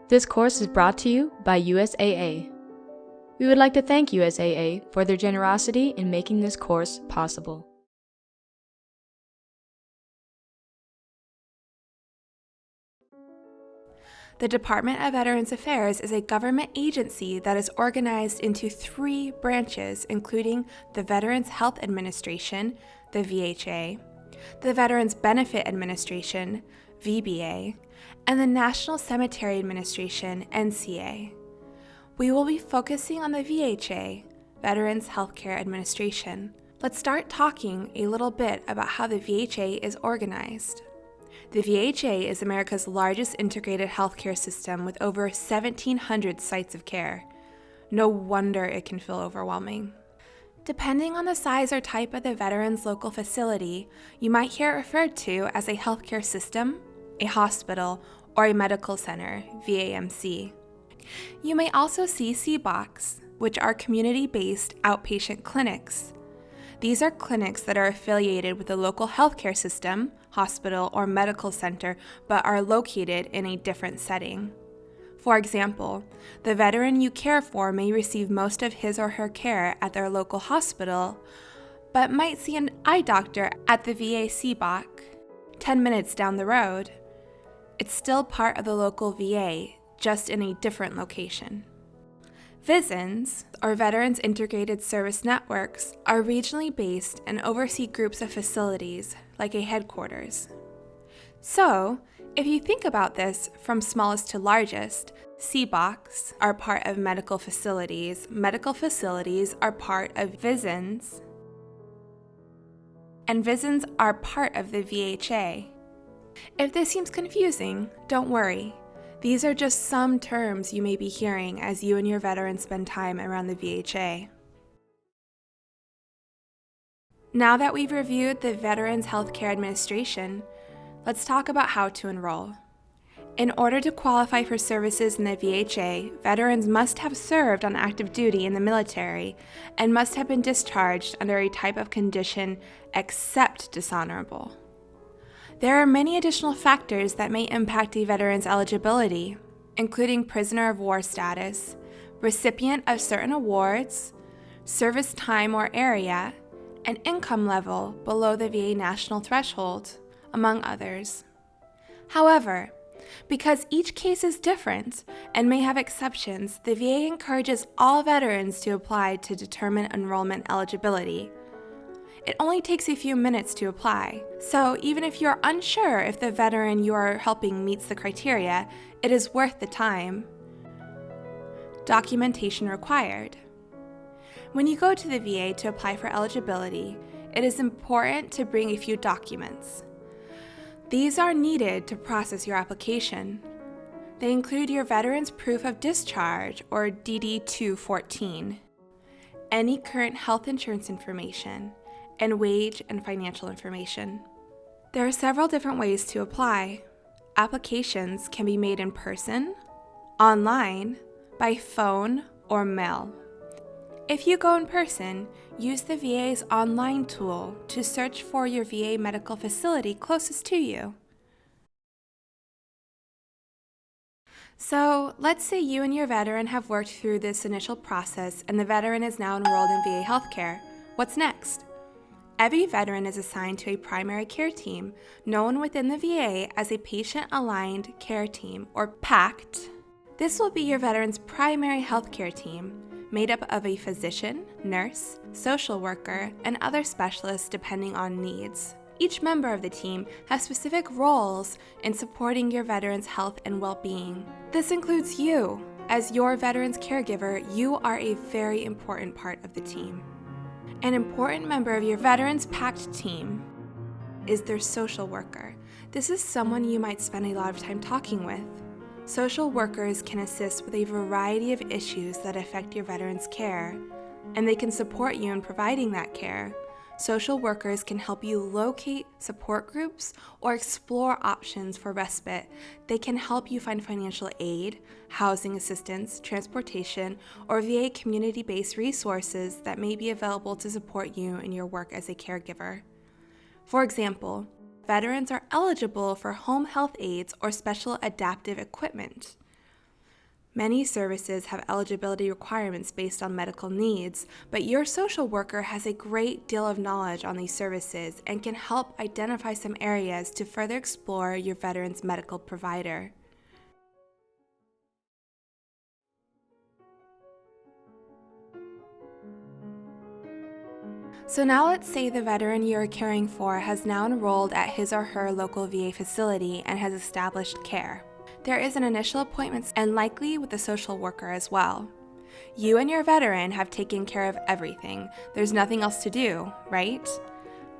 This course is brought to you by USAA. We would like to thank USAA for their generosity in making this course possible. The Department of Veterans Affairs is a government agency that is organized into 3 branches, including the Veterans Health Administration, the VHA, the Veterans Benefit Administration, VBA, and the National Cemetery Administration, NCA. We will be focusing on the VHA, Veterans Healthcare Administration. Let's start talking a little bit about how the VHA is organized. The VHA is America's largest integrated healthcare system with over 1,700 sites of care. No wonder it can feel overwhelming. Depending on the size or type of the veteran's local facility, you might hear it referred to as a healthcare system, a hospital, or a medical center, VAMC. You may also see CBOCs, which are community-based outpatient clinics. These are clinics that are affiliated with a local healthcare system, hospital, or medical center, but are located in a different setting. For example, the veteran you care for may receive most of his or her care at their local hospital, but might see an eye doctor at the VA CBOC 10 minutes down the road. It's still part of the local VA, just in a different location. VISNs, or Veterans Integrated Service Networks, are regionally based and oversee groups of facilities, like a headquarters. So, if you think about this from smallest to largest, CBOCs are part of medical facilities are part of VISNs, and VISNs are part of the VHA. If this seems confusing, don't worry. These are just some terms you may be hearing as you and your veterans spend time around the VHA. Now that we've reviewed the Veterans Healthcare Administration, let's talk about how to enroll. In order to qualify for services in the VHA, veterans must have served on active duty in the military and must have been discharged under a type of condition except dishonorable. There are many additional factors that may impact a veteran's eligibility, including prisoner of war status, recipient of certain awards, service time or area, and income level below the VA national threshold, among others. However, because each case is different and may have exceptions, the VA encourages all veterans to apply to determine enrollment eligibility. It only takes a few minutes to apply, so even if you're unsure if the veteran you are helping meets the criteria, it is worth the time. Documentation required. When you go to the VA to apply for eligibility, it is important to bring a few documents. These are needed to process your application. They include your veteran's proof of discharge, or DD-214, any current health insurance information, and wage and financial information. There are several different ways to apply. Applications can be made in person, online, by phone, or mail. If you go in person, use the VA's online tool to search for your VA medical facility closest to you. So, let's say you and your veteran have worked through this initial process and the veteran is now enrolled in VA healthcare. What's next? Every veteran is assigned to a primary care team, known within the VA as a Patient-Aligned Care Team, or PACT. This will be your veteran's primary healthcare team, made up of a physician, nurse, social worker, and other specialists depending on needs. Each member of the team has specific roles in supporting your veteran's health and well-being. This includes you. As your veteran's caregiver, you are a very important part of the team. An important member of your veterans PACT team is their social worker. This is someone you might spend a lot of time talking with. Social workers can assist with a variety of issues that affect your veteran's care, and they can support you in providing that care. Social workers can help you locate support groups or explore options for respite. They can help you find financial aid, housing assistance, transportation, or VA community-based resources that may be available to support you in your work as a caregiver. For example, veterans are eligible for home health aides or special adaptive equipment. Many services have eligibility requirements based on medical needs, but your social worker has a great deal of knowledge on these services and can help identify some areas to further explore your veteran's medical provider. So now let's say the veteran you are caring for has now enrolled at his or her local VA facility and has established care. There is an initial appointment and likely with the social worker as well. You and your veteran have taken care of everything. There's nothing else to do, right?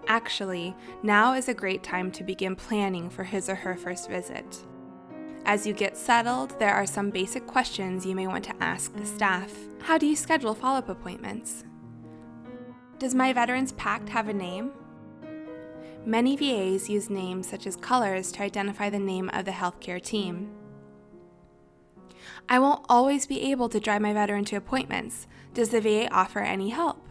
Actually, now is a great time to begin planning for his or her first visit. As you get settled, there are some basic questions you may want to ask the staff. How do you schedule follow-up appointments? Does my veteran's PACT have a name? Many VAs use names such as colors to identify the name of the healthcare team. I won't always be able to drive my veteran to appointments. Does the VA offer any help?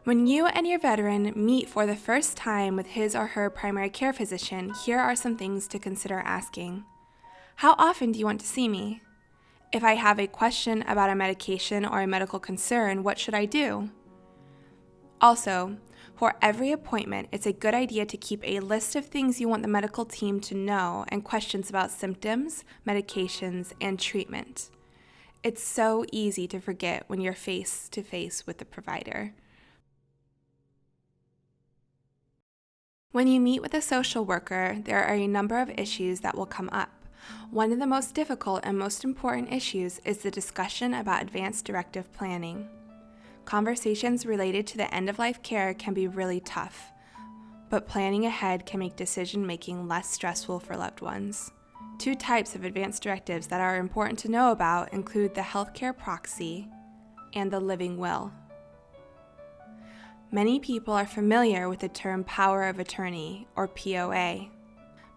When you and your veteran meet for the first time with his or her primary care physician, here are some things to consider asking. How often do you want to see me? If I have a question about a medication or a medical concern, what should I do? Also, for every appointment, it's a good idea to keep a list of things you want the medical team to know and questions about symptoms, medications, and treatment. It's so easy to forget when you're face to face with the provider. When you meet with a social worker, there are a number of issues that will come up. One of the most difficult and most important issues is the discussion about advanced directive planning. Conversations related to the end-of-life care can be really tough, but planning ahead can make decision-making less stressful for loved ones. Two types of advanced directives that are important to know about include the healthcare proxy and the living will. Many people are familiar with the term power of attorney, or POA.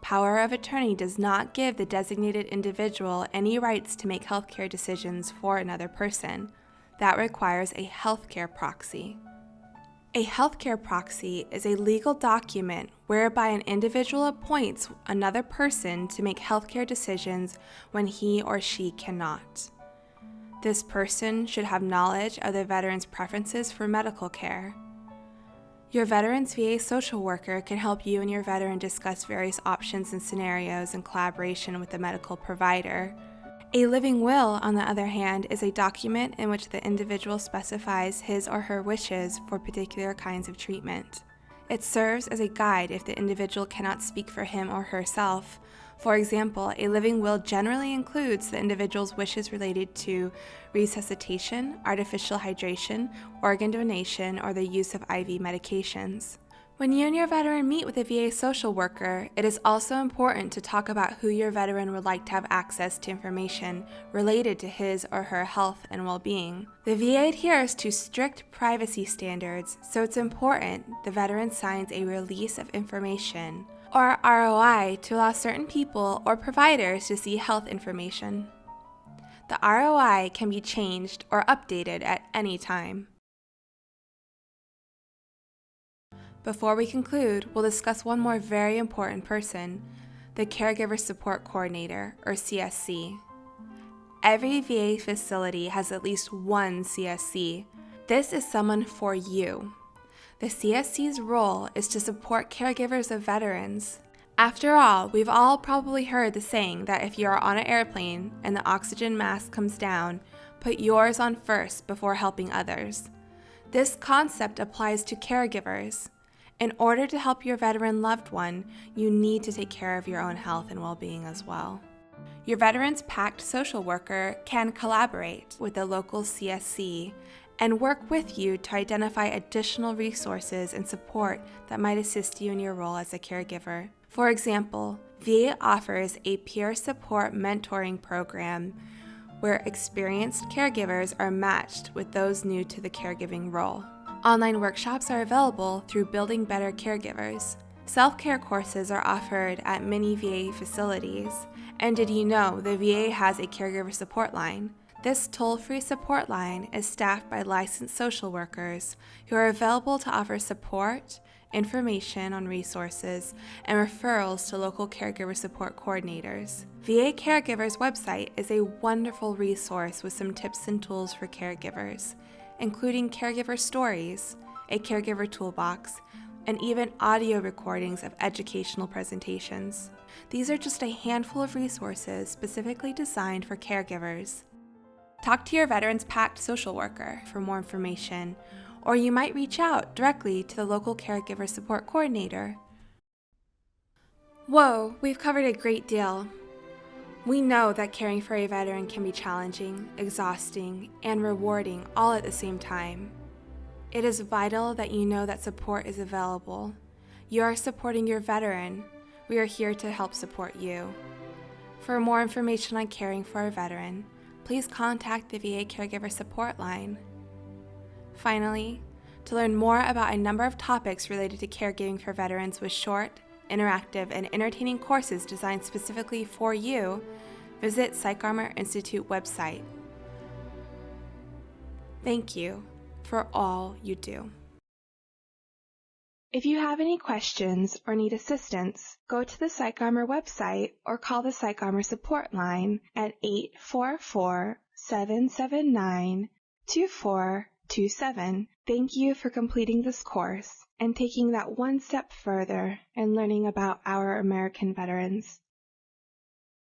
Power of attorney does not give the designated individual any rights to make healthcare decisions for another person. That requires a healthcare proxy. A healthcare proxy is a legal document whereby an individual appoints another person to make healthcare decisions when he or she cannot. This person should have knowledge of the veteran's preferences for medical care. Your veteran's VA social worker can help you and your veteran discuss various options and scenarios in collaboration with the medical provider. A living will, on the other hand, is a document in which the individual specifies his or her wishes for particular kinds of treatment. It serves as a guide if the individual cannot speak for him or herself. For example, a living will generally includes the individual's wishes related to resuscitation, artificial hydration, organ donation, or the use of IV medications. When you and your veteran meet with a VA social worker, it is also important to talk about who your veteran would like to have access to information related to his or her health and well-being. The VA adheres to strict privacy standards, so it's important the veteran signs a release of information, or ROI, to allow certain people or providers to see health information. The ROI can be changed or updated at any time. Before we conclude, we'll discuss one more very important person, the Caregiver Support Coordinator, or CSC. Every VA facility has at least one CSC. This is someone for you. The CSC's role is to support caregivers of veterans. After all, we've all probably heard the saying that if you are on an airplane and the oxygen mask comes down, put yours on first before helping others. This concept applies to caregivers. In order to help your veteran loved one, you need to take care of your own health and well-being as well. Your veteran's PACT social worker can collaborate with the local CSC and work with you to identify additional resources and support that might assist you in your role as a caregiver. For example, VA offers a peer support mentoring program where experienced caregivers are matched with those new to the caregiving role. Online workshops are available through Building Better Caregivers. Self-care courses are offered at many VA facilities. And did you know the VA has a caregiver support line? This toll-free support line is staffed by licensed social workers who are available to offer support, information on resources, and referrals to local caregiver support coordinators. VA Caregivers website is a wonderful resource with some tips and tools for caregivers, including caregiver stories, a caregiver toolbox, and even audio recordings of educational presentations. These are just a handful of resources specifically designed for caregivers. Talk to your Veterans PACT social worker for more information, or you might reach out directly to the local caregiver support coordinator. Whoa, we've covered a great deal. We know that caring for a veteran can be challenging, exhausting, and rewarding all at the same time. It is vital that you know that support is available. You are supporting your veteran. We are here to help support you. For more information on caring for a veteran, please contact the VA Caregiver Support Line. Finally, to learn more about a number of topics related to caregiving for veterans with short, interactive, and entertaining courses designed specifically for you, visit Psych Armor Institute website. Thank you for all you do. If you have any questions or need assistance, go to the Psych Armor website or call the Psych Armor support line at 844-779-2427. Thank you for completing this course and taking that one step further in learning about our American veterans.